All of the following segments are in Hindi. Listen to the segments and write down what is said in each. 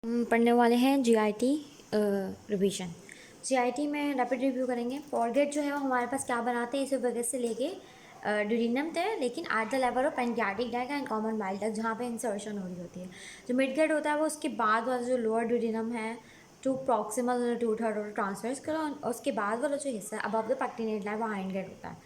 हम पढ़ने वाले हैं जीआईटी रिवीजन। जीआईटी में रैपिड रिव्यू करेंगे। फॉरगेट जो है वो हमारे पास क्या बनाते हैं, इसे वगैरह से लेके ड्यूडिनम थे, लेकिन at the level of pancreatic डैग and common bile duct जहाँ पे इंसर्शन हो रही होती है। जो मिड गेट होता है वो उसके बाद वाला जो लोअर ड्यूडिनम है टू प्रॉक्सिमल टू थर्ड और ट्रांसफर्स करो, और उसके बाद वाला जो हिस्सा है अबव द पैक्टिनेट लाइन वो हाइंड गेट होता है।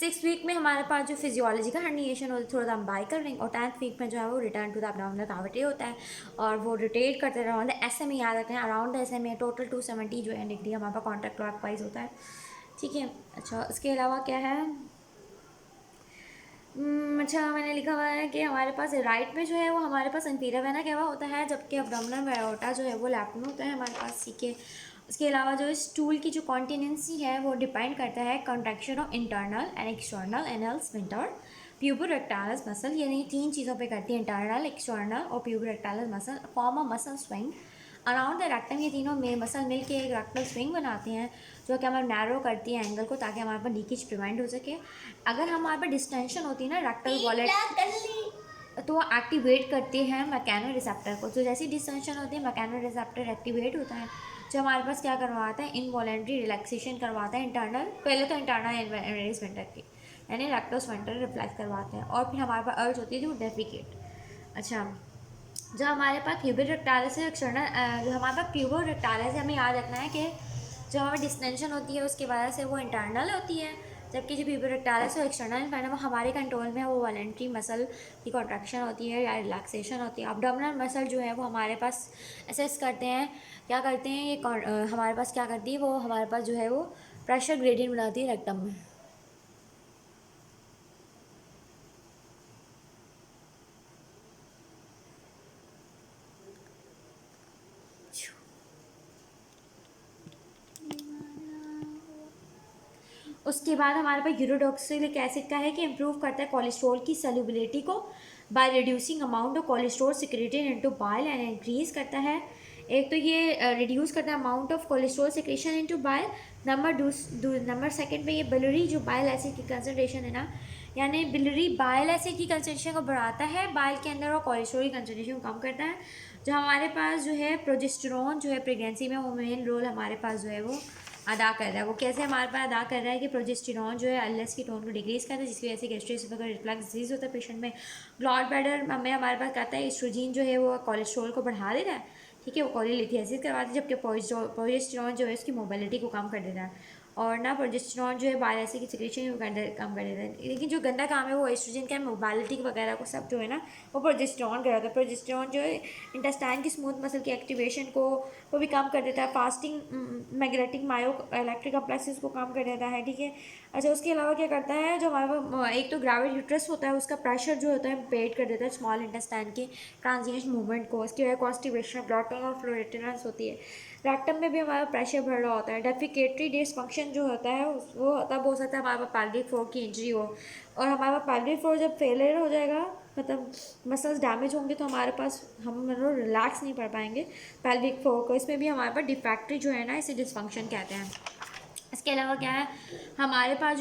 6 वीक में हमारे पास जो फिजियोलॉजिकल हर्निएशन होती है थोड़ा सा अम्बाइकल रिंग, और 10th वीक में जो है वो return to the abdominal cavity होता है, और वो रोटेट करते रहो। SMA याद रखें, अराउंड द SMA टोटल 270 जो है डिग्री हमारे पास कॉन्ट्रैक्ट क्लॉकवाइज होता है। ठीक है। अच्छा, इसके अलावा क्या है? अच्छा, मैंने लिखा हुआ है कि हमारे पास राइट में जो है वो हमारे पास इंफीरियर वेना केवा होता है, जबकि अब्डोमिनल एओर्टा जो है वो लेफ्ट में होता है हमारे पास। ठीक है। उसके अलावा जो स्टूल की जो कॉन्टिनेंसी है वो डिपेंड करता है contraction of internal and external anal sphincter puborectalis muscle, यानी 3 चीज़ों पे करती है, इंटरनल, एक्सटर्नल और puborectalis muscle form of muscle swing around the rectum. ये तीनों मसल मिल के एक रेक्टल स्विंग बनाते हैं जो कि हमारे नैरो करती है एंगल को, ताकि हमारे पास लीकेज प्रिवेंट हो सके। अगर हमारे पास डिस्टेंशन होती है ना रेक्टल वॉलेट, तो वो एक्टिवेट करती है मैकेनो रिसेप्टर को। तो जैसी डिस्टेंशन होती है मैकेनो रिसेप्टर एक्टिवेट होता है, जो हमारे पास क्या करवाता है, इनवॉलेंट्री रिलैक्सेशन करवाता है इंटरनल, पहले तो इंटरनल स्फिंक्टर की यानी रेक्टल स्फिंक्टर रिफ्लेक्स करवाते हैं, और फिर हमारे पास अर्ज होती है जो डेफिकेट। अच्छा, जो हमारे पास प्यूबिक रेक्टाइलस है एक्सटर्नल, जो हमारे पास प्यूबिक रेक्टाइलस है, हमें याद रखना है कि जो हमें डिस्टेंशन होती है उसकी वजह से वो इंटरनल होती है, जबकि जो प्यूबिक रेक्टाइलस है एक्सटर्नल है, वो हमारे कंट्रोल में है, वो वॉलेंट्री मसल की कॉन्ट्रैक्शन होती है या रिलैक्सेशन होती है। अब्डोमिनल मसल जो है वो हमारे पास असेस करते हैं, क्या करते हैं ये हमारे पास क्या करती है, वो हमारे पास जो है वो प्रेशर ग्रेडियंट बनाती है रेक्टम में। उसके बाद हमारे पास यूरोडॉक्सिलिक एसिड का है कि इम्प्रूव करता है कोलेस्ट्रॉल की सॉल्युबिलिटी को by reducing amount of cholesterol secreted into bile and increase करता है। एक तो ये रिड्यूस करता है amount of cholesterol secretion into bile. Number second पे ये बिलरी जो बाइल एसिड की कंसनट्रेशन है ना, यानी बिलरी बाइल एसिड की कंसनट्रेशन को बढ़ाता है बाइल के अंदर, और कोलेस्ट्रॉल की कंसनट्रेशन को कम करता है। जो हमारे पास जो है प्रोजेस्टेरॉन जो है प्रेगनेंसी में वो मेन रोल हमारे पास जो है वो अदा कर रहा है। वो कैसे हमारे पास अदा कर रहा है कि प्रोजेस्टेरॉन जो है एलएस की टोन को डिक्रीज करता है, जिसकी वजह से गैस्ट्रोएसोफेगल रिफ्लक्स डिजीज होता है पेशेंट में। गॉल ब्लैडर में हमारे पास कहता है एस्ट्रोजन जो है वो कोलेस्ट्रॉल को बढ़ा देता है, ठीक है, वो कोलिलिथियासिस करवाती है, जबकि प्रोजेस्टेरॉन जो है उसकी मोबिलिटी को कम कर देता है, और ना प्रोजेस्टेरॉन जो है बाइल एसिड की सिक्रेशन को कम कर देता है। लेकिन जो गंदा काम है वो एस्ट्रोजन का, मोबिलिटी वगैरह को सब जो है ना वो प्रोजेस्टेरॉन कराता है। प्रोजेस्टेरॉन जो है इंटेस्टाइन की स्मूथ मसल की एक्टिवेशन को वो भी कम कर देता है, फास्टिंग मैग्नेटिक मायो इलेक्ट्रिक कम्प्लेक्सेस को कम कर देता है, ठीक है। अच्छा, उसके अलावा क्या करता है, जो हमारा एक तो ग्रेविड यूट्रस होता है उसका प्रेशर जो होता है इम्पेयर कर देता है स्मॉल इंटेस्टाइन के ट्रांजिशन मूवमेंट को, उसकी वजह कॉन्स्टिपेशन ब्लॉटिंग और फ्लोरेटिनेंस होती है। रेक्टम में भी हमारा प्रेशर बढ़ रहा होता है। डेफिकेटरी डिसफंक्शन जो होता है वो तब हो सकता है हमारे पास पैल्विक फ्लोर की इंजरी हो, और हमारे पास पैल्विक फ्लोर जब फेलियर हो जाएगा, मतलब मसल्स डैमेज होंगे, तो हमारे पास हम मतलब रिलैक्स नहीं कर पाएंगे पैल्विक फ्लोर को। इसमें भी हमारे पास डिफेक्टरी जो है ना, इसे डिसफंक्शन कहते हैं। इसके अलावा क्या है, हमारे पास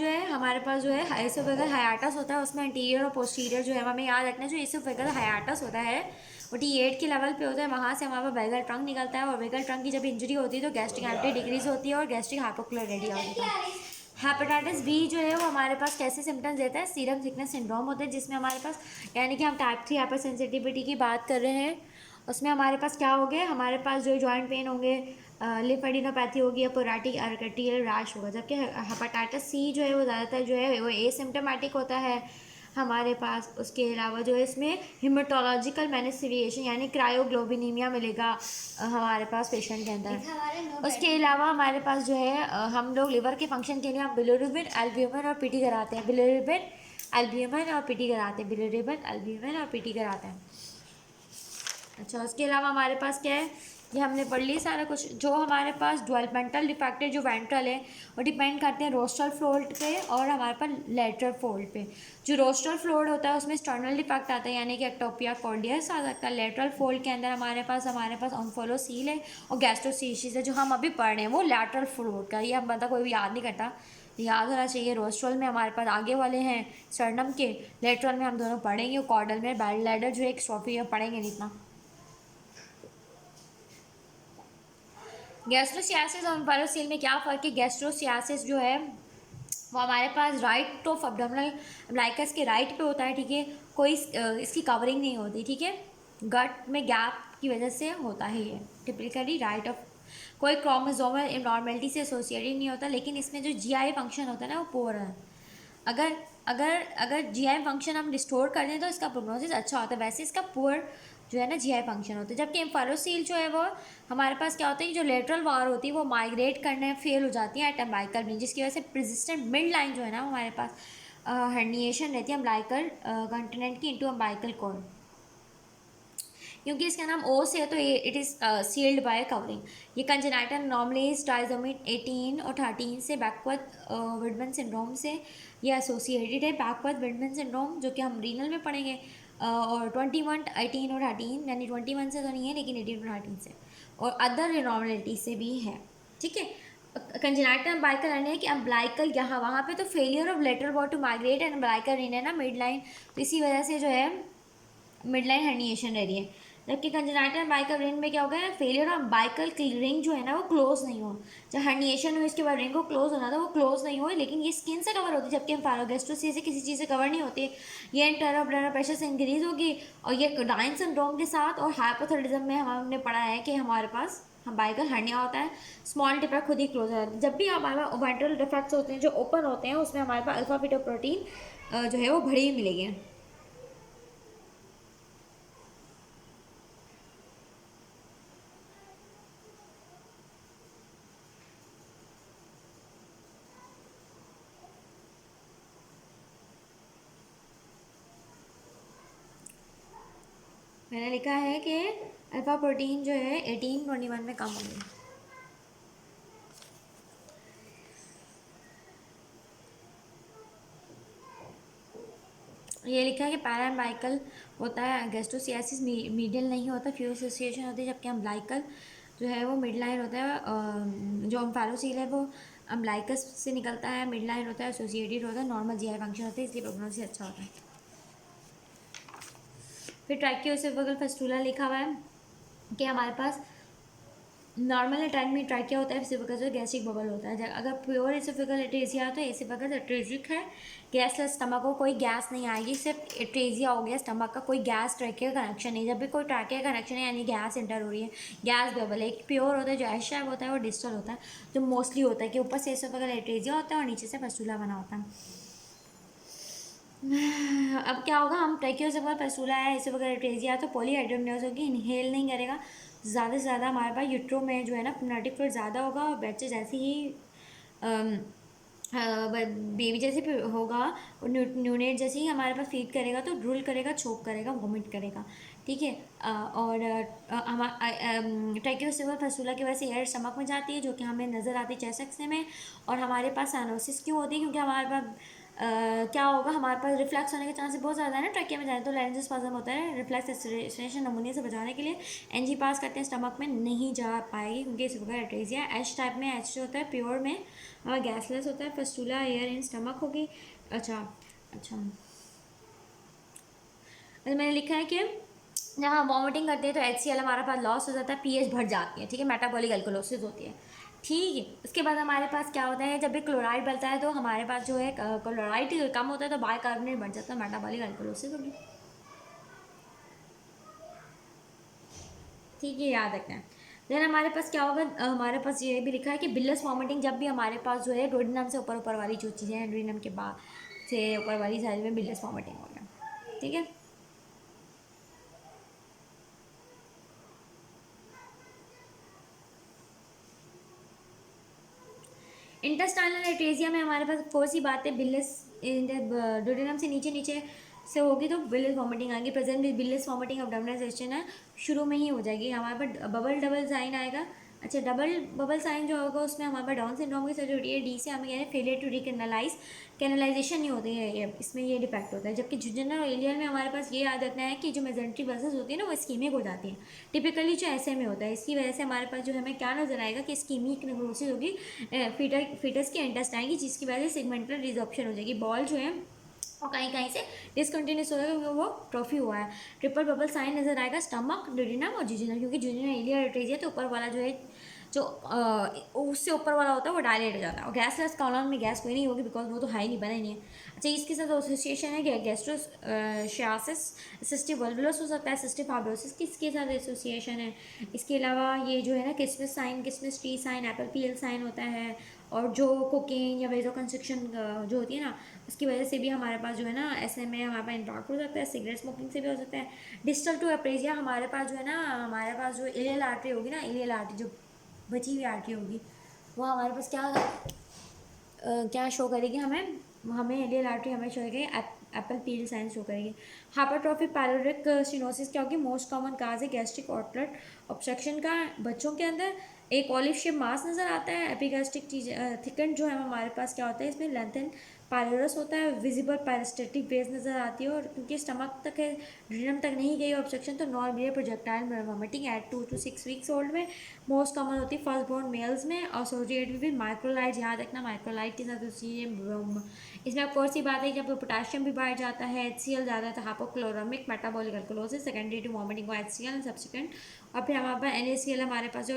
जो है एसोफेगल हायाटस होता है, उसमें इंटीरियर और पोस्टीरियर जो है हमें याद रखना है। जो एसोफेगल हायाटस होता है वो T8 के लेवल पे होता है, वहाँ से हमारे पास वेगल ट्रंक निकलता है, और वेगल ट्रंक की जब इंजरी होती है तो गैस्ट्रिक एम्प्टी डिक्रीज होती है और गैस्ट्रिक हाइपोक्लोराइडिया होता है। हेपेटाइटिस बी जो है वो हमारे पास कैसे सिम्टम्स देता है, सीरम सिकनेस सिंड्रोम होता है, जिसमें हमारे पास यानी कि हम टाइप 3 हाइपर सेंसिटिविटी की बात कर रहे हैं, उसमें हमारे पास क्या हो गया, हमारे पास जो जॉइंट पेन होंगे, लिम्फेडिनोपैथी होगी, अपोराटिक आर्कटियल रैश होगा, जबकि हेपेटाइटिस सी जो है वो ज़्यादातर जो है वो एसिम्टोमेटिक होता है हमारे पास। उसके अलावा जो है इसमें हिमेटोलॉजिकल मैनिफेस्टेशन यानी क्रायोग्लोबिनीमिया मिलेगा हमारे पास पेशेंट के अंदर। उसके अलावा हमारे पास जो है हम लोग लिवर के फंक्शन के लिए हम बिलिरुबिन, एल्ब्यूमिन और पीटी कराते हैं, बिलिरुबिन, एल्ब्यूमिन और पीटी कराते हैं, बिलिरुबिन, एल्ब्यूमिन और पीटी कराते हैं। अच्छा, उसके अलावा हमारे पास क्या है, ये हमने पढ़ ली सारा कुछ। जो हमारे पास डेवलपमेंटल डिफेक्ट है जो वेंट्रल है वो डिपेंड करते हैं रोस्ट्रल फ्लोर पे और हमारे पास लेटरल फोल्ड पे। जो रोस्ट्रल फ्लोर होता है उसमें स्टर्नल डिफेक्ट आता है, यानी कि एक्टोपिया कॉर्डियस आ सकता है। लेटरल फोल्ड के अंदर हमारे पास ओम्फोलोसील है और गैस्ट्रोसीशिस है, जो हम अभी पढ़ रहे हैं वो लेटरल फ्लोर का। ये हम बता कोई भी याद नहीं करता, याद होना चाहिए। रोस्ट्रल में हमारे पास आगे वाले हैं स्टर्नम के, लेटरल में हम दोनों पढ़ेंगे, कॉर्डल में बैल लैडर जो एक स्ट्रॉफी है पढ़ेंगे नहीं इतना। गैस्ट्रोसियासिस और एम्फाइलोसील में क्या फ़र्क है? गैस्ट्रोसियासिस जो है वो हमारे पास राइट ऑफ अब्डोमिनल अम्बिलिकस के राइट पे होता है, ठीक है। कोई इसकी कवरिंग नहीं होती, ठीक है। गट में गैप की वजह से होता है ये, टिपिकली राइट ऑफ। कोई क्रोमोसोमल इननॉर्मेलिटी से एसोसिएटेड नहीं होता, लेकिन इसमें जो जीआई फंक्शन होता है ना वो पुअर है। अगर अगर अगर जीआई फंक्शन हम रिस्टोर कर दें तो इसका प्रोग्नोसिस अच्छा होता है, वैसे इसका पुअर जो है ना जीआई फंक्शन होता है। जबकि एम्फाइलोसील जो है वो हमारे पास क्या होता है, जो लेटरल वार होती है वो माइग्रेट करने फेल हो जाती है एट अम्बिलिकल ब्रेन, जिसकी वजह से प्रेसिस्टेंट मिड लाइन जो है ना हमारे पास हर्निएशन रहती है अम्बिलिकल कंटिनेंट की इनटू अम्बिलिकल कॉर्ड। क्योंकि इसका नाम ओ से है तो it is sealed by covering. ये कंजेनाइटल नॉर्मलीज ट्राइसोमी 18 और 13 से बैकवर्ड विडमन सिंड्रोम से ये एसोसिएटेड है। बैकवर्ड विडमन सिंड्रोम जो कि हम रीनल में पढ़ेंगे, और 21, 18 और 13, यानी 21 से तो नहीं है लेकिन 18 और 13 से, और अदर एनॉर्मलिटी से भी है, ठीक है। कंजेनाइटल अम्बिलिकल है कि अम्बिलिकल यहाँ वहाँ पे तो failure of lateral wall to migrate and umbilical ring है ना मिड लाइन, तो इसी वजह से जो है मिड लाइन हर्निएशन रह रही है। जबकि कंजेनाइटल अम्बिलिकल रिंग में क्या होगा, फेलियर ऑफ अम्बिलिकल रिंग जो है ना वो क्लोज नहीं हो। जब हर्निएशन हुई इसके बाद रिंग को क्लोज होना था वो क्लोज नहीं हुई, लेकिन ये स्किन से कवर होती है, जबकि एम्फाइलोगैस्ट्रोसिस से किसी चीज़ से कवर नहीं होती। ये इंटरनल ब्लड प्रेशर से इंक्रीज होगी, और ये डाउन सिंड्रोम के साथ और हाइपोथायराइडिज्म में हमने पढ़ा है कि हमारे पास अम्बिलिकल हर्निया होता है, स्मॉल टिपर खुद ही क्लोज हो जाता है। जब भी हमारे पास ओवेंट्रल डिफेक्ट्स होते हैं जो ओपन होते हैं उसमें हमारे पास अल्फा बीटा प्रोटीन जो है वो भरी हुई मिलेगी। मैंने लिखा है कि अल्फा प्रोटीन जो है 18-21 में कम हो गई। ये लिखा है कि पैराअम्बिलिकल होता है गैस्ट्रोसियासिस, मीडियल नहीं होता, फ्यू एसोसिएशन होती है, जबकि अम्बिलिकल जो है वो मिड लाइन होता है। जो एम्फाइलोसील है वो अम्बिलिकस से निकलता है, मिड लाइन होता है, एसोसिएटेड होता है, नॉर्मल जीआई फंक्शन होता है, इसलिए प्रोग्नोसिस अच्छा होता है। फिर ट्रैकियोसेफेगल फेस्टुला लिखा हुआ है कि हमारे पास नॉर्मल अटैक में ट्राइकिया होता है, एसिफेगस और गैस्ट्रिक बबल होता है। अगर प्योर एसिफेगल एट्रेजिया है तो एसिफेगस एट्रेजिक है, गैसलेस स्टमक को कोई गैस नहीं आएगी, सिर्फ एट्रेजिया हो गया स्टमक का, कोई गैस ट्रैकिया कनेक्शन नहीं। जब भी कोई ट्रैकिया कनेक्शन है यानी गैस इंटर हो रही है, गैस बबल। एक प्योर होता है जो एश शेप होता है, वो डिस्टल होता है, जो मोस्टली होता है कि ऊपर से एसिफेगल एट्रेजिया होता है और नीचे से फेस्टुला बना होता है। अब क्या होगा, हम ट्रैकियोसेफेगल फेस्टुला है एसिफेगल एट्रेजिया तो पॉलीहाइड्रोमनियोस होगी, इनहेल नहीं करेगा, ज़्यादा से ज़्यादा हमारे पास यूट्रो में जो है ना प्नेटिक फ्लूइड ज़्यादा होगा, और बच्चे जैसे ही बेबी जैसे भी होगा और न्यूनेट जैसे ही हमारे पास फीड करेगा तो ड्रूल करेगा, छोक करेगा, वोमिट करेगा, ठीक है। और ट्रैकियोसेफेगल फेस्टुला की वजह से एयर स्टमक में जाती है जो कि हमें नज़र आती है चेस्ट एक्स-रे में। और हमारे पास साइनोसिस क्यों होती है, क्योंकि हमारे पास क्या होगा, हमारे पास रिफ्लक्स होने के चांसेस बहुत ज़्यादा है ना ट्रैकिया में जाए तो लैरिंजोस्पाज्म होता है, रिफ्लक्स एक्सरेशन नमूने से बचाने के लिए एनजी पास करते हैं, स्टमक में नहीं जा पाएगी क्योंकि एसिफेगल एट्रेजिया एच टाइप में, एच जो होता है प्योर में और गैसलेस होता है, फेस्टुला एयर इन स्टमक होगी। अच्छा अच्छा, मैंने लिखा है कि जब हम वॉमिटिंग करते हैं तो HCl हमारे पास लॉस हो जाता है, पीएच बढ़ जाती है, ठीक है, मेटाबॉलिक अल्कोलोसिस होती है, ठीक है। उसके बाद हमारे पास क्या होता है, जब भी क्लोराइड बढ़ता है तो हमारे पास जो है क्लोराइड कम होता है तो बाइकार्बोनेट बढ़ जाता है, मेटाबॉलिक अल्कोलोसिस होगी, ठीक है, याद रखना है। देन हमारे पास क्या होगा, हमारे पास ये भी लिखा है कि बिलस वॉमिटिंग जब भी हमारे पास जो है डोडिनम से ऊपर ऊपर वाली जो चीज़ें हैं, डोडिनम के बाद से ऊपर वाली साइड में बिलस वॉमिटिंग हो गया, ठीक है। इंटेस्टाइनल एट्रेजिया में हमारे पास कौन सी बात है, बिलिस डोडेनम से नीचे नीचे से होगी तो बिलिस वॉमिटिंग आएगी, प्रेजेंट भी बिलिस वॉमिटिंग अब्डोमिनाइजेशन है, शुरू में ही हो जाएगी। हमारे पास बबल डबल साइन आएगा, अच्छा डबल बबल साइन जो होगा उसमें हमारे पास डाउन सिंड्रोम की सर्जरी होती है, डी से हमें कह रहे हैं फेलियर टू रिकैनलाइज, कैनलाइजेशन नहीं होती है, ये इसमें ये डिफेक्ट होता है। जबकि जुजनल और एलियल में हमारे पास ये याद रखना है कि जो मेजेंट्री बसेस होती है ना वो स्कीमिक हो जाती है, टिपिकली जो ऐसे में होता है, इसकी वजह से हमारे पास जो हमें क्या नजर आएगा कि स्कीमिक नेक्रोसिस होगी फीटस के इंटेस्टाइन की, जिसकी वजह से सेगमेंटल रिजॉर्प्शन हो जाएगी, बॉल जो है और कहीं कहीं से डिसकंटिन्यूस होगा क्योंकि वो ट्रॉफी हुआ है। ट्रिपल बबल साइन नजर आएगा स्टमक, डोडिनम और जिजिनल, क्योंकि जिजिनल एलिया एट्रेजिया तो ऊपर वाला जो है जो उससे ऊपर वाला होता है वो डायलेट हो जाता है, और गैसलेस कॉलम में गैस कोई नहीं होगी बिकॉज वो तो है ही नहीं, बना ही नहीं है। अच्छा, इसके साथ एसोसिएशन है गैस्ट्रोशियासिस, सिस्टिव वल्वुलस हो सकता है, सिस्टिव फाइब्रोसिस किसके साथ एसोसिएशन है। इसके अलावा ये जो है ना किसमिस साइन, किसमिस ट्री साइन, एप्पल पील साइन होता है, और जो कोकेन या वेजो कंस्ट्रक्शन जो होती है ना उसकी वजह से भी हमारे पास जो है ना SMA हमारे पास इम्पैक्ट हो सकता है, सिगरेट स्मोकिंग से भी हो सकता है। डिस्टल टू अप्रेजिया हमारे पास जो है ना, हमारे पास जो इलियल आर्टरी होगी ना, इलियल आर्टरी जो बची हुई आर्टरी होगी वो हमारे पास क्या शो करेगी हमें, हमें इलियल आर्टरी हमें शो करेगी एप्पल पील साइंस शो करेगी। हाइपरट्रॉफिक पायलोरिक स्टेनोसिस क्या होगी, मोस्ट कॉमन काज है गैस्ट्रिक आउटलेट ऑब्स्ट्रक्शन का बच्चों के अंदर। एक ऑलिव शेप मास नज़र आता है, एपिगैस्ट्रिक चीज थिकन जो है हमारे पास क्या होता है, इसमें लेंथन पायलोरस होता है, विजिबल पैरास्टेटिक बेस नज़र आती है, और क्योंकि स्टमक तक है, ड्यूडेनम तक नहीं गई ऑब्स्ट्रक्शन, तो non bilious projectile vomiting at 2 to 6 weeks old में मोस्ट कॉमन होती है फर्स्ट बोर्न मेल्स में, और एसोसिएटेड विद माइक्रोलाइट, याद रखना माइक्रोलाइट के साथ इसमें ऑफ कोर्स ये बात है कि जब पोटेशियम भी बढ़ जाता है, HCl ज़्यादा है तो हाइपोक्लोरामिक मेटाबॉलिक अल्कोलोसिस सेकेंडरी टू वॉमिटिंग को HCl एंड सब्सिक्वेंट, और फिर हमारे पास NaCl हमारे पास जो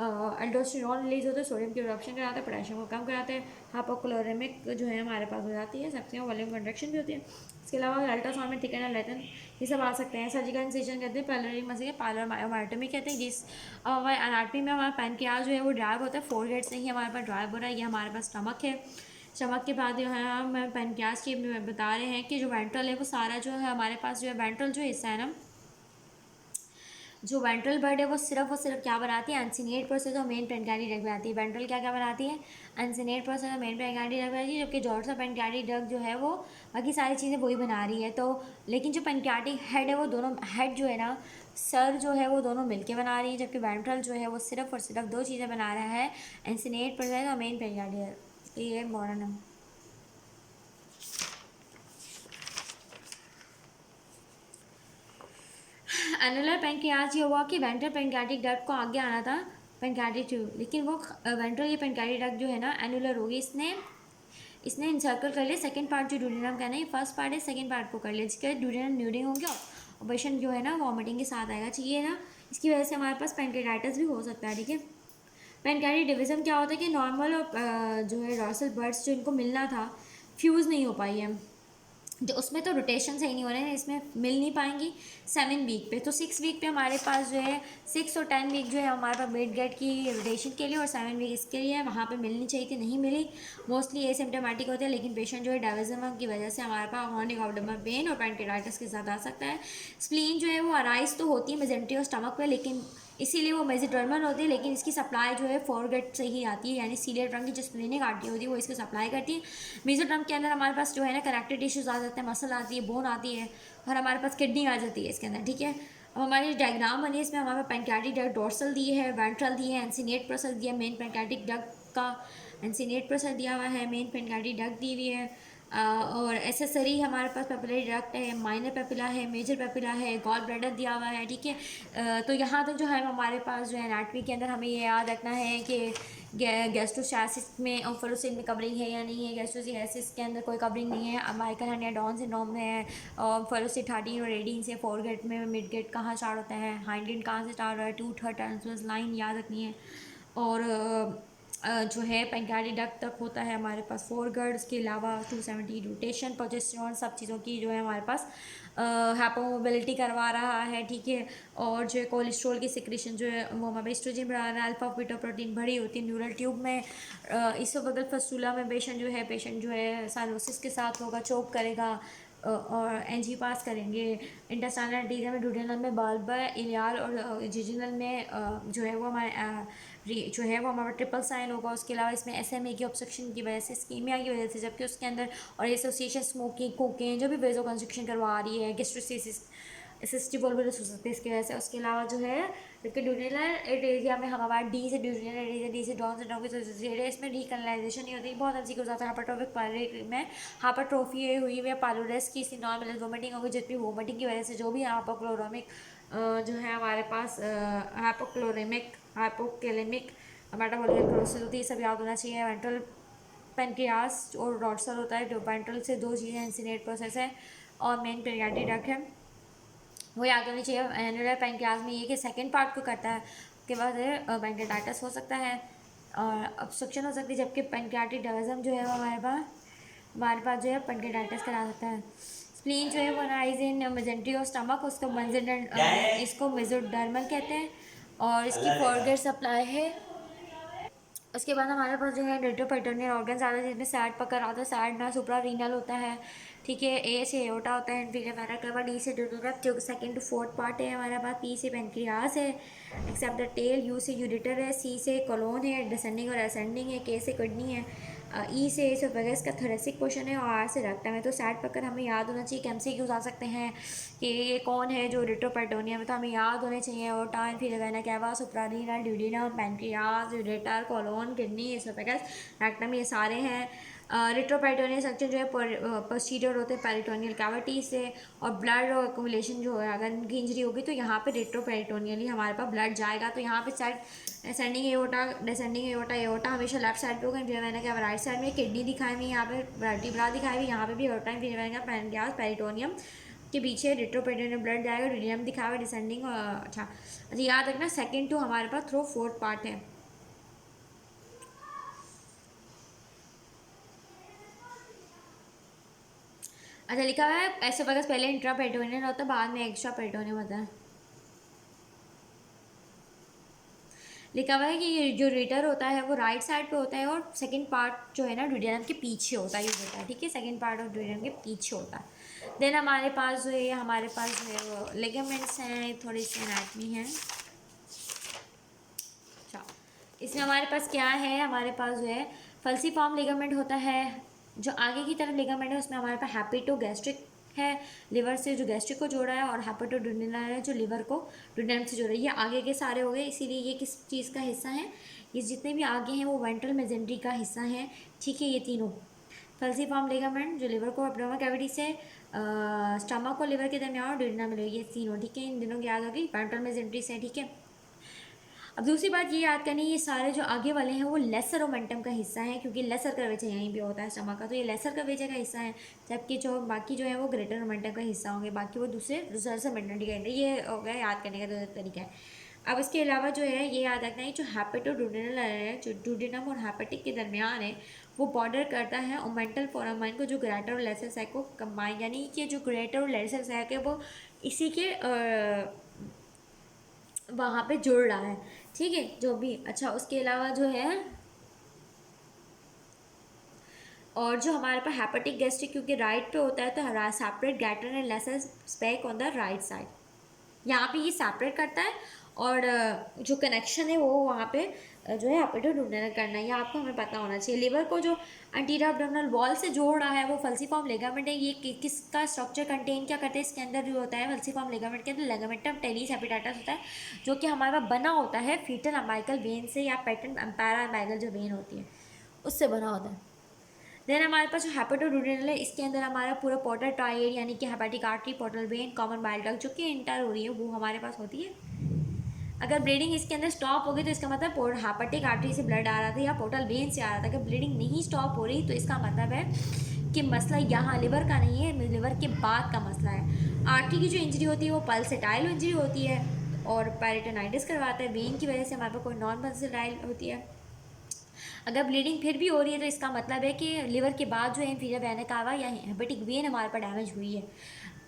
एल्डोस्टेरॉन रिलीज होता है, सोडियम की रिडक्शन कराता है, पोटेशियम को कम कराता है, हाइपोक्लोरेमिक जो है हमारे पास हो जाती है, सबसे वॉल्यूम कंट्रक्शन भी होती है। इसके अलावा अल्ट्रासाउंड में थिकन लेटन ये सब आ सकते हैं। सर्जिकल इंसिजन कहते हैं, पैलोरिक मसल पायलर मायोमायोटोमी कहते हैं, जिस हमारे अनाटमी में हमारा पैनक्रियाज जो है वो ड्राइव होता है, फोरहेड से ही हमारे पास ड्राइव हो रहा है, ये हमारे पास स्टमक है। स्टमक के बाद जो है हम पैनक्रियाज की बता रहे हैं कि जो वेंट्रल है वो सारा जो है हमारे पास जो है वेंट्रल जो हिस्सा है ना, जो वेंट्रल बर्ड है वो सिर्फ और सिर्फ क्या बनाती है, एंसिनेट प्रोसेस और मेन पेनकार्डिक ड्रग बनाती है। वेंट्रल क्या क्या बनाती है, एंसिनेट प्रोसेस और मेन पेनकार्डिक ड्रग बनाती है, जबकि डॉर्सल पेनकार्डिक ड्रग जो है वो बाकी सारी चीज़ें वही बना रही है। तो लेकिन जो पेनकार्डिक हेड है वो दोनों हेड जो है ना, सर जो है वो दोनों मिलके बना रही है, जबकि वेंट्रल जो है वो सिर्फ और सिर्फ दो चीज़ें बना रहा है, एंसिनेट प्रोसेस और मेन पेनकार्डिक। ये मॉडर्न है। एनुलर पेनक्रियाज ये हुआ कि वेंट्रल पेनक्रियाटिक डक्ट को आगे आना था पेनक्रियाटिक ट्यूब, लेकिन वो वेंट्रल ये पेनक्रियाटिक डक्ट जो है ना एनुलर होगी, इसने इसने इंसर्कल कर लिया सेकंड पार्ट जो ड्यूडेनम का नहीं, फर्स्ट पार्ट है सेकंड पार्ट को कर लिया, जिसके ड्यूडेनम न्यूडिंग हो गया और पेशेंट जो है ना वॉमिटिंग के साथ आएगा। चाहिए ना, इसकी वजह से हमारे पास पेनक्रियाटाइटिस भी हो सकता है। ठीक है, पेनक्रियाटिक डिविजन क्या होता है कि नॉर्मल और जो है डॉर्सल बर्ड्स जो इनको मिलना था फ्यूज़ नहीं हो पाई है, जो उसमें तो रोटेशन सही नहीं हो रहे हैं, इसमें मिल नहीं पाएंगी 7 वीक पे। तो 6 वीक पे हमारे पास जो है 6 और 10 वीक जो है हमारे पास मिड गेट की रोटेशन के लिए, और 7 वीक इसके लिए वहाँ पे मिलनी चाहिए थी, नहीं मिली। मोस्टली एसिम्प्टोमेटिक होते हैं, लेकिन पेशेंट जो है डायविज्म की वजह से हमारे पास क्रॉनिक एब्डोमेनल पेन और पेनक्रियाटाइटिस के साथ आ सकता है। स्प्लीन जो है वो अराइज तो होती है मेजेंट्री और स्टमक पे, लेकिन इसीलिए वो मेजिडर्मल होती है, लेकिन इसकी सप्लाई जो है फोरगेट से ही आती है, यानी सीलियर ट्रंक की जो स्प्लीनिक आर्टरी होती है वो इसकी सप्लाई करती है। मेजोट्रंक के अंदर हमारे पास जो है ना कनेक्टिव टिश्यूज आ जाते हैं, मसल आती है, बोन आती है, और हमारे पास किडनी आ जाती है इसके अंदर। ठीक है, अब हमारी डायग्राम बनी, इसमें हमारे पेनक्रियाटिक डक्ट डोर्सल दी है, वेंट्रल दी है, एंसिनेट प्रोसेस दिया, मेन पेनक्रियाटिक डक्ट का एंसिनेट प्रोसेस दिया हुआ है, मेन पेनक्रियाटिक डक्ट दी हुई है, और एसेसरी हमारे पास पेपिलरी डक्ट है, माइनर पेपिला है, मेजर पेपिला है, गॉल ब्लैडर दिया हुआ है। ठीक है, तो यहाँ तक जो है हमारे पास जो है एनाटमी के अंदर हमें ये याद रखना है कि गैस्ट्रोसाइसिस में और फेलोसिन में कवरिंग है या नहीं है। गैस्ट्रोसाइसिस के अंदर कोई कवरिंग नहीं है, माइकल हर्निया डाउन सिंड्रोम में है, और फेलोसिन 13 और 18 से फोरगेट में मिड गेट कहाँ स्टार्ट होता है, हाइंड गेट कहाँ से स्टार्ट हो रहा है, 2/3 ट्रांसवर्स लाइन याद रखनी है। और जो है पेनक्रियाटिक डक्ट तक होता है हमारे पास फोरगेट, इसके अलावा 270 रोटेशन प्रोजेस्टेरॉन सब चीज़ों की जो है हमारे पास हाइपोमोबिलिटी करवा रहा है। ठीक है, और जो है कोलेस्ट्रॉल की सिक्रेशन जो है वो हमारे एस्ट्रोजन बढ़ा रहा है, अल्फा बीटा प्रोटीन भरी होती है न्यूरल ट्यूब में। इसोफेगल फस्टूला में पेशेंट जो है साइनोसिस के साथ होगा, चोक करेगा, और एनजी पास करेंगे। इंटेस्टाइनल एंटीरियर में ड्यूडेनल में बाल्ब इलियाल और जिजिनल में जो है वो हमारे जो है वो हमारा ट्रिपल साइन होगा। उसके अलावा इसमें SMA की ऑब्स्ट्रक्शन की वजह से, स्कीमिया की वजह से, जबकि उसके अंदर और एसोसिएशन स्मोकिंग कोकेन जो भी वेजो कंस्ट्रक्शन करवा रही है, गैस्ट्रोसिस सिस्टिक वोल्वुलस हो सकते हैं इसकी वजह से। उसके अलावा जो है जबकि ड्यूडेनल एरिया में हमारा डी से ड्यूडेनल एरिया, डी से डाउन सिंड्रोम की एरिया, इसमें डीकनलाइजेशन नहीं होती, बहुत अच्छी हो जाता है। हाइपरट्रोफिक पायलरी में हाइपरट्रोफी हुई हुई है पायलोरस की, इसकी नॉर्मल वोमिटिंग होगी, जितनी वोमिटिंग की वजह से जो भी हाइपोक्लोरामिक जो है हमारे पास हाइपोकेलेमिक मेटाबॉलिक क्लोसिस होती है, सब याद होना चाहिए। वेंट्रल पेनक्रियास और डॉर्सल होता है, जो वेंट्रल से दो चीज़ें इंसिनेट प्रोसेस है और मेन पेनक्रियाटिक डक्ट है, वो याद होनी चाहिए। एनुलर पेनक्रियाज में ये कि सेकंड पार्ट को करता है, उसके बाद है पैंक्रेटाइटिस हो सकता है और ऑब्स्ट्रक्शन हो सकती है, जबकि पैंक्रियाटिक डर्मिज्म जो है वो हमारे पास जो है पैंक्रेटाइटिस करा सकता है। स्प्लीन जो है वो राइज इन मेजेंट्री और स्टमक, इसको मेसोडर्मल कहते हैं और इसकी फॉरगेट सप्लाई है। उसके बाद हमारे पास जो है रेट्रोपेरिटोनियल ऑर्गन्स आते हैं, जिसमें सैड पकड़ आता है, सैड ना सुप्रा रीनल होता है, ठीक है। ए से एओर्टा होता है, इन्फीरियर वेना केवा, डी से ड्यूटेरम जो सेकंड टू फोर्थ पार्ट है हमारे पास, पी से पेनक्रियास है एक्सेप्ट द टेल, यू से यूरिटर है, सी से कोलोन है डिसेंडिंग और असेंडिंग है, के से किडनी है, ई से एसोफेगस का थोरेसिक पोर्शन है और आर से रेक्टम है। तो सैड पकड़ हमें याद होना चाहिए, एमसीक्यूज आ सकते हैं कि ये कौन है जो रेट्रोपेरिटोनियम में, तो हमें याद होने चाहिए aorta, inferior vena cava, suprarenal, duodenum, pancreas, ureter, colon, kidney, oesophagus, rectum, ये सारे हैं। रेट्रोपेरिटोनियल स्ट्रक्चर जो है पोस्टीरियर होते हैं पेरिटोनियल कैविटी से, और ब्लड अक्यूमुलेशन जो है अगर इनकी इंजरी होगी तो यहाँ पे रेट्रोपेरिटोनियली हमारे पास ब्लड जाएगा। तो यहाँ पे side ascending aorta, descending aorta, aorta हमेशा लेफ्ट साइड पे होगा, फिर मैंने क्या राइट साइड में किडनी दिखाई हुई, यहाँ पे वर्टिब्रा दिखाई हुई, यहाँ पे भी एओर्टा, फिर मैंने क्या पैनक्रियास, पेरिटोनियम के पीछे रेट्रोपेरिटोनियल ब्लड जाएगा, ड्यूडेनम दिखा हुआ, डिसेंडिंग। अच्छा याद रखना सेकंड टू हमारे पास थ्रो फोर्थ पार्ट है। अच्छा लिखा हुआ है एसोफेगस पहले इंट्रा पेरिटोनियल होता है, बाद में एक्स्ट्रा पेरिटोनियम होता है। लिखा हुआ है कि ये जो रेटर होता है वो राइट साइड पे होता है और सेकंड पार्ट जो है ना ड्यूडेनम के पीछे होता है, ये होता है, ठीक है। सेकंड पार्ट ऑफ ड्यूडेनम के पीछे होता है। देन हमारे पास जो है वो लिगामेंट्स हैं, थोड़ी सी एनाटमी है। अच्छा इसमें हमारे पास क्या है, हमारे पास जो है फल्सीफॉर्म लिगामेंट होता है, जो आगे की तरफ लिगामेंट है उसमें हमारे पास हैपेटोगैस्ट्रिक है, लिवर से जो गैस्ट्रिक को जोड़ा है, और हैपेटोडुडेनल है जो लिवर को डुडेनम से जोड़ा है। ये आगे के सारे हो गए, इसीलिए ये किस चीज़ का हिस्सा है, ये जितने भी आगे हैं वो वेंट्रल मेजेंट्री का हिस्सा है, ठीक है। ये तीनों फल्सीफॉर्म लिगामेंट जो लिवर को एब्डोमेनल कैविटी से स्टमक और लिवर के दरमियान और डुडेनम में, ये तीनों, ठीक है। इन दिनों की याद होगी वेंट्रल मेजेंट्री से, ठीक है। अब दूसरी बात ये याद करनी, ये सारे जो आगे वाले हैं वो लेसर ओमेंटम का हिस्सा है, क्योंकि लेसर कर्वेचर यहीं पे होता है स्टमक का, तो ये लेसर कर्वेचर का हिस्सा है, जबकि जो बाकी जो है वो ग्रेटर ओमेंटम का हिस्सा होंगे, बाकी वो दूसरे रिसर्च मेंटेनिटी का। ये हो गया याद करने का तरीका है। अब इसके अलावा जो है ये याद रखना है, जो हैपेटोडुडेनल है, जो डुडेनम और हैपेटिक के दरमियान है, वो बॉर्डर करता है ओमेंटल फोरामाइन को, जो ग्रेटर और लेसर सैक को कंबाइन, यानी कि जो ग्रेटर और लेसर सैक है वो इसी के वहाँ पे जुड़ रहा है, ठीक है, जो भी। अच्छा उसके अलावा जो है और जो हमारे पास हैपेटिक गैस्ट्रिक क्योंकि राइट पे होता है, तो separate greater and lesser speck on the right side, यहाँ पे ये सेपरेट करता है, और जो कनेक्शन है वो वहाँ पे जो है हैपेटोडुडेनल करना है, ये आपको हमें पता होना चाहिए। लिवर को जो एंटीरियर एब्डोमिनल वॉल से जोड़ रहा है वो फल्सीफॉर्म लिगामेंट है। ये किसका स्ट्रक्चर कंटेन क्या करते हैं, इसके अंदर जो होता है फल्सीफॉर्म लिगामेंट के अंदर लिगामेंटम टेलिस एपिटाइटस होता है, जो कि हमारे पास बना होता है फीटल अम्बाइकल वेन से, या पैटर्न पैरा अम्बाइकल जो वेन होती है उससे बना होता है। देन हमारे पास जो हैपेटोडुडेनल है, इसके अंदर हमारा पूरा पोर्टल ट्राइड यानी कि hepatic artery, portal vein, common bile duct जो कि इंटर हो रही है वो हमारे पास होती है। अगर ब्लीडिंग इसके अंदर स्टॉप होगी तो इसका मतलब हेपेटिक आर्टरी से ब्लड आ रहा था या पोर्टल वेन से आ रहा था। अगर ब्लीडिंग नहीं स्टॉप हो रही तो इसका मतलब है कि मसला यहाँ लिवर का नहीं है, लिवर के बाद का मसला है। आर्टरी की जो इंजरी होती है वो पल्सेटाइल इंजरी होती है और पेरिटोनाइटिस करवाता है, वेन की वजह से हमारे पास कोई नॉन पल्सेटाइल होती है। अगर ब्लीडिंग फिर भी हो रही है तो इसका मतलब है कि लिवर के बाद जो है इंफीरियर वेना कावा या हेपेटिक वेन हमारे पास डैमेज हुई है।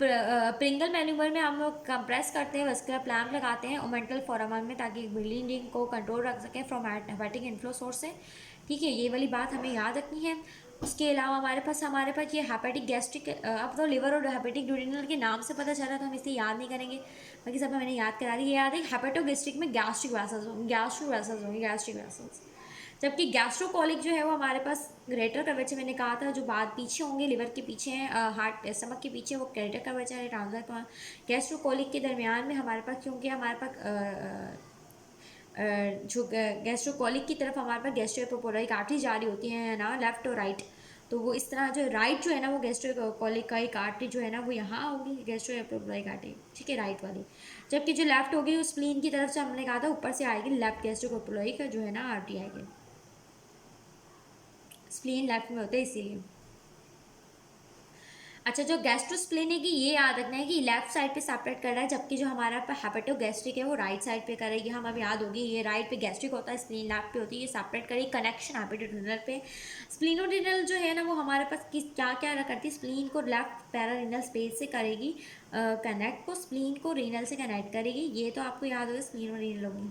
प्रिंगल मैन्यूवर में हम लोग कंप्रेस करते हैं, वस्कुलर प्लैंप लगाते हैं ओमेंटल फोरामन में, ताकि ब्लीडिंग को कंट्रोल रख सकें फ्रॉम हेपेटिक इनफ्लो सोर्स से, ठीक है। ये वाली बात हमें याद रखनी है। उसके अलावा हमारे पास ये हेपेटिक गैस्ट्रिक, अब तो लिवर और हेपेटिक ड्यूडेनल के नाम से पता चला तो हम इसे याद नहीं करेंगे, बाकी सब मैंने याद करा दी। ये याद है हेपेटोगैस्ट्रिक में गैस्ट्रिक वैसल्स होंगे, गैस्ट्रिक वैसल्स, जबकि गैस्ट्रोकोलिक जो है वो हमारे पास ग्रेटर कर्वेचर, मैंने कहा था जो बात पीछे होंगे लिवर के पीछे हैं, हार्ट स्टमक के पीछे वो ग्रेटर कर्वेचर है, ट्रांसवर्स का। गैस्ट्रोकोलिक के दरमियान में हमारे पास, क्योंकि हमारे पास जो गैस्ट्रोकोलिक की तरफ हमारे पास गैस्ट्रोएपोपोलाइक आर्टरी जारी होती है ना, लेफ्ट और राइट, तो वो इस तरह जो राइट जो है ना वो गैस्ट्रोकोलिक का एक आर्टरी जो है ना वो यहाँ होगी गैस्ट्रोएपोपोलाइक आर्टरी, ठीक है, राइट वाली। जबकि जो लेफ्ट होगी उस स्प्लीन की तरफ से हमने कहा था ऊपर से आएगी, लेफ्ट गैस्ट्रोएपोपोलाइक का जो है ना आर्टरी आएगी, स्प्लीन लेफ्ट में होता है इसीलिए। अच्छा, जो गैस्ट्रोस्प्लेनिक है ये याद रखना है कि लेफ्ट साइड पे सेपरेट कर रहा है, जबकि जो हमारा हेपेटोगैस्ट्रिक है वो राइट साइड पे करेगी। हम अब याद होगी, ये राइट पे गैस्ट्रिक होता है, स्प्लीन लेफ्ट पे होती है, ये सेपरेट करेगी। कनेक्शन हेपेटोडीनल पे। स्प्लीनोडीनल जो है ना वो हमारे पास किस क्या क्या करती है, स्प्लीन को लेफ्ट पैरारीनल स्पेस से करेगी कनेक्ट, को स्प्लीन को रीनल से कनेक्ट करेगी। ये तो आपको याद होगा, स्प्लीन और रीनल होगी,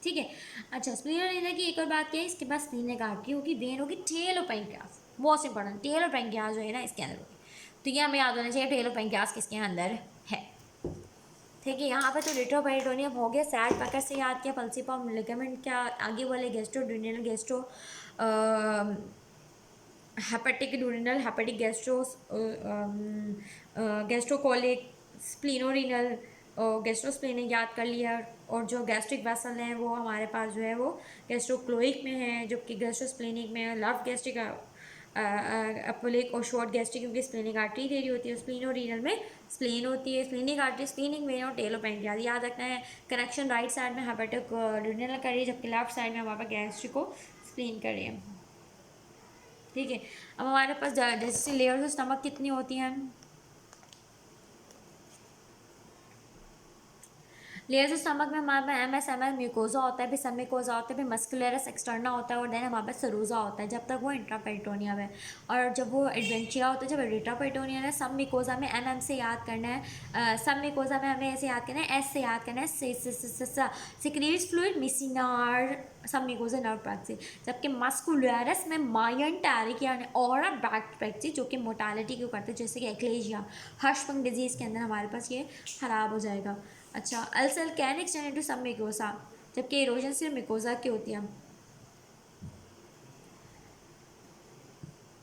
ठीक है। अच्छा, स्प्लीन रीनल की एक और बात क्या है, इसके पास स्प्लीनिक आर्टरी होगी, वेन होगी, टेल और पैंक्रियास, मोस्ट इंपॉर्टेंट, टेल और पैंक्रियास जो है ना इसके अंदर होगी। तो ये हमें याद होना चाहिए, टेल और पैंक्रियास किसके अंदर है, ठीक है। यहाँ पे तो रेट्रोपेरिटोनियम हो गया, सैड पैकेट से याद किया, पल्सिफॉर्म लिगामेंट क्या, आगे वाले gastroduodenal gastro hepatic duodenal, hepatic gastro gastrocolic, splenorenal, gastrosplenic याद कर लिया। और जो गैस्ट्रिक वेसल हैं वो हमारे पास जो है वो गैस्ट्रोक्लोइक में है, जबकि गैस्ट्रोस्प्लेनिक में लव गैस्ट्रिक अपोलिक और शॉर्ट गैस्ट्रिक, क्योंकि स्प्लेनिक आर्टरी दे रही होती है। स्प्लीनोरीनल में स्प्लेन होती है, स्प्लेनिक आर्टरी, स्प्लेनिक वेन और टेलो पैंक्रियास याद रखना है। कनेक्शन राइट साइड में हेपेटिक ड्यूडेनल करिए, जबकि लेफ्ट साइड में हमारे पास गैस्ट्रिक को स्प्लेन करिए, ठीक है। अब हमारे पास जैसे लेयर्स ऑफ स्टमक कितनी होती हैं, लेयर्स ऑफ स्टमक में हमारे पास एमएस म्यूकोजा होता है, फिर सब म्यूकोजा होता है, फिर मस्कुलरस एक्सटर्ना होता है, और देन हमारे पास सरोजा होता है, जब तक वो इंट्रापेरिटोनियम है। और जब वो एडवेंचिया होता है, जब इंट्रापेरिटोनियम है, सब म्यूकोजा में एम से याद करना है, सब म्यूकोजा में हमें ऐसे याद करना है, एस से याद करना है, सिक्रीट्स फ्लूइड मिसिनार, सब म्यूकोजा नर्व पैक्सी, जबकि मस्कुलरस में मायंटैरिक यानी और बैक्ट जो कि मोटालिटी को करते हैं, जैसे कि एक्लेजिया, हर्षबंग डिजीज़ के अंदर हमारे पास ये खराब हो जाएगा। अच्छा, अल्सर कैन एक्सटेंड इनटू सब मिकोसा, जबकि इरोजन सिर्फ मिकोसा की होती है।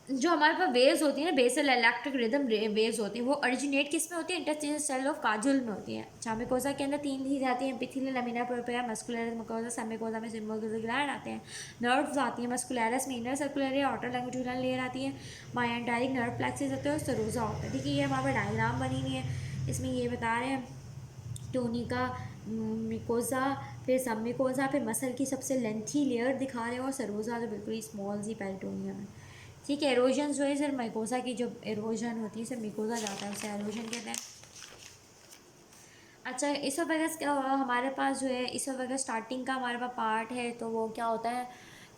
जो हमारे पास वेव्स होती है ना, बेसल इलेक्ट्रिक रिदम वेव्स होती हैं, वो ओरिजिनेट किस में होती है, इंटरस्टिशियल सेल ऑफ काजुल में होती है। अच्छा, मिकोसा के अंदर तीन चीज़ आती हैं, epithelial, lamina propria, muscular mucosa, सब मिकोसा में सिम्बोगल ग्लैंड आते हैं। नर्व्स आती हैं, मस्कुलरस में इनर सर्कुलर या आउटर लॉन्गिट्यूडिनल लेयर आती है, मायंटारिक नर्व प्लेक्सिस होते हैं, और सरोजा होता है, ठीक है। ये हमारे डायग्राम बनी हुई है, इसमें ये बता रहे हैं टोनिका, मिकोजा, फिर सब मिकोजा, फिर मसल की सबसे लेंथी लेयर दिखा रहे हैं, और सरोजा जो बिल्कुल ही स्मॉल सी पेरिटोनियम है, ठीक है। एरोजन जो है सर मिकोजा की जो एरोजन होती है, सर मिकोजा जाता है, उसे एरोजन कहते हैं। अच्छा, इसोफेगस क्या हमारे पास जो है, इसोफेगस स्टार्टिंग का हमारे पास पार्ट है, तो वो क्या होता है,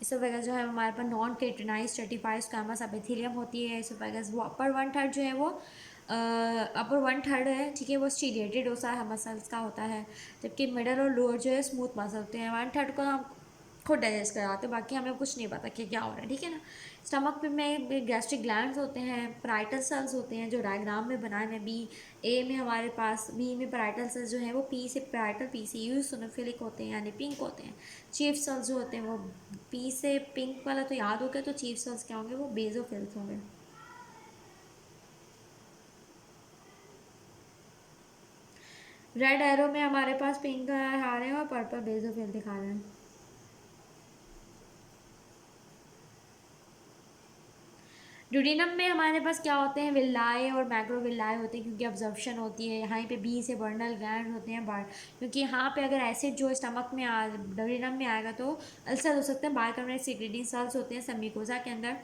इसोफेगस जो है हमारे पास नॉन केटनाइज स्ट्रेटिफाइड स्क्वैमस एपिथेलियम होती है इसोफेगस। वो अपर वन थर्ड जो है वो अपर वन थर्ड है, ठीक है, वो स्टीरिएटेड होता है मसल्स का होता है, जबकि मिडल और लोअर जो है स्मूथ मसल होते हैं। वन थर्ड को हम खुद डाइजेस्ट कराते हैं, बाकी हमें कुछ नहीं पता कि क्या हो रहा है, ठीक है ना। स्टमक में गैस्ट्रिक ग्लैंड्स होते हैं, पराइटल सेल्स होते हैं, जो डायग्राम में बनाए हैं, बी ए में हमारे पास, बी में पराइटल सेल्स जो है वो पी से पराइटल, पी से यूसिनोफिलिक होते हैं यानी पिंक होते हैं। चीफ सेल्स जो होते हैं वो पी से पिंक वाला तो याद हो गया, तो चीफ सेल्स क्या होंगे, वो बेजोफिल्स होंगे। रेड एरो में हमारे पास पिंक आ रहे हैं और पर्पल बेजोफिल दिखा रहे हैं। ड्यूडिनम में हमारे पास क्या होते हैं, विल्लाए और मैक्रोविल्लाए होते हैं, क्योंकि ऑब्जर्प्शन होती है यहाँ पे, बी से बर्नल ग्लैंड होते हैं बार, क्योंकि यहाँ पे अगर एसिड जो स्टमक में ड्यूडिनम में आएगा तो अल्सर हो सकते हैं। बाइकार्बोनेट सिक्रेटिंग सेल्स होते हैं सब म्यूकोसा के अंदर,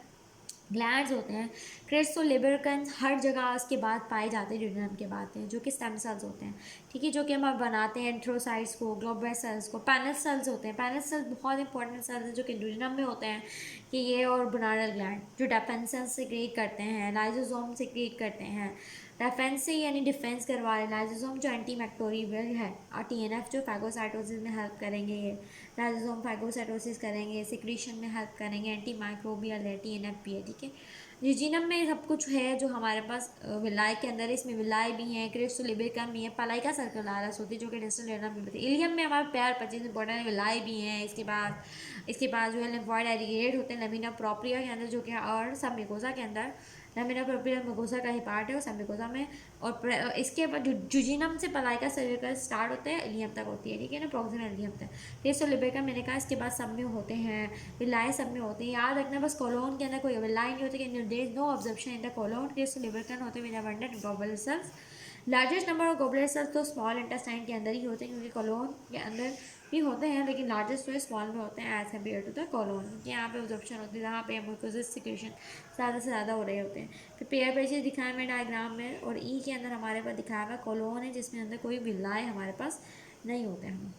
ग्लैंड्स होते हैं, क्रिस्टो लिबरकन्स हर जगह उसके बाद पाए जाते हैं ड्यूडिनम के बाद हैं, जो कि स्टेम सेल्स होते हैं, ठीक है, जो कि हम बनाते हैं एंथ्रोसाइट्स को, ग्लोबुलर सेल्स को। पैनल सेल्स होते हैं, पैनल सेल्स बहुत इंपॉर्टेंट सेल्स हैं जो कि ड्यूडिनम में होते हैं, कि ये और बनारल ग्लैंड जो डेफेंसन से क्रिएट करते हैं, लाइजोसोम से क्रिएट करते हैं, डेफेंस से यानी डिफेंस करवा रहे हैं, लाइजोसोम जो एंटी मैक्टोरियल है, और टीएनएफ जो फैगोसाइटोसिस में हेल्प करेंगे, ये लाइजोसोम फैगोसाइटोसिस करेंगे, सिक्रीशन में हेल्प करेंगे, एंटी माइक्रोबियल है, टीएनएफ भी है, ठीक है। जिजीनम में सब कुछ है जो हमारे पास विलाई के अंदर है, इसमें विलाई भी है, क्रिस्टोलिबेकम भी है, पलाइका सर्कुलारस होती है जो कि डिस्टल एरिया में होती है। इलियम में हमारे पैर 25 इंपॉर्टेंट विलाई भी हैं। इसके बाद जो है लिम्फॉइड एरिगेट होते हैं लेमिना प्रोप्रिया के अंदर, जो कि और सब मिकोसा के अंदर, लेमिना प्रोप्रिया मिकोसा का ही पार्ट है वो सब मिकोसा में। और इसके बाद जुजिनम से पलाइका सर्कुलर स्टार्ट होते हैं, इलियम तक होती है, ठीक है ना, प्रोक्सिमल इलियम तक। क्रिस्टोलिबेकम मैंने कहा, इसके बाद सब में होते हैं, विलाई सब में होते हैं। याद रखना बस कोलोन के अंदर कोई विलाई नहीं होती, there is no absorption in the colon. क्रिस्टोलिबेकम होते हैं with abundant globular cells, largest number of goblet cells तो स्मॉल इंटेस्टाइन के अंदर ही होते हैं, क्योंकि कोलोन के अंदर भी होते हैं, लेकिन लार्जेस्ट जो है स्मॉल में होते हैं as compared to the colon, क्योंकि यहाँ पे ऑब्जॉर्प्शन होती है, यहाँ पे म्यूकोसिस सिक्रेशन ज़्यादा से ज़्यादा हो रहे होते हैं। फिर पेयर पेजेस दिखाए मैं डायग्राम में, और ई के अंदर हमारे पास दिखाया हुआ कोलोन है जिसमें अंदर कोई विलाए हमारे पास नहीं होते हैं।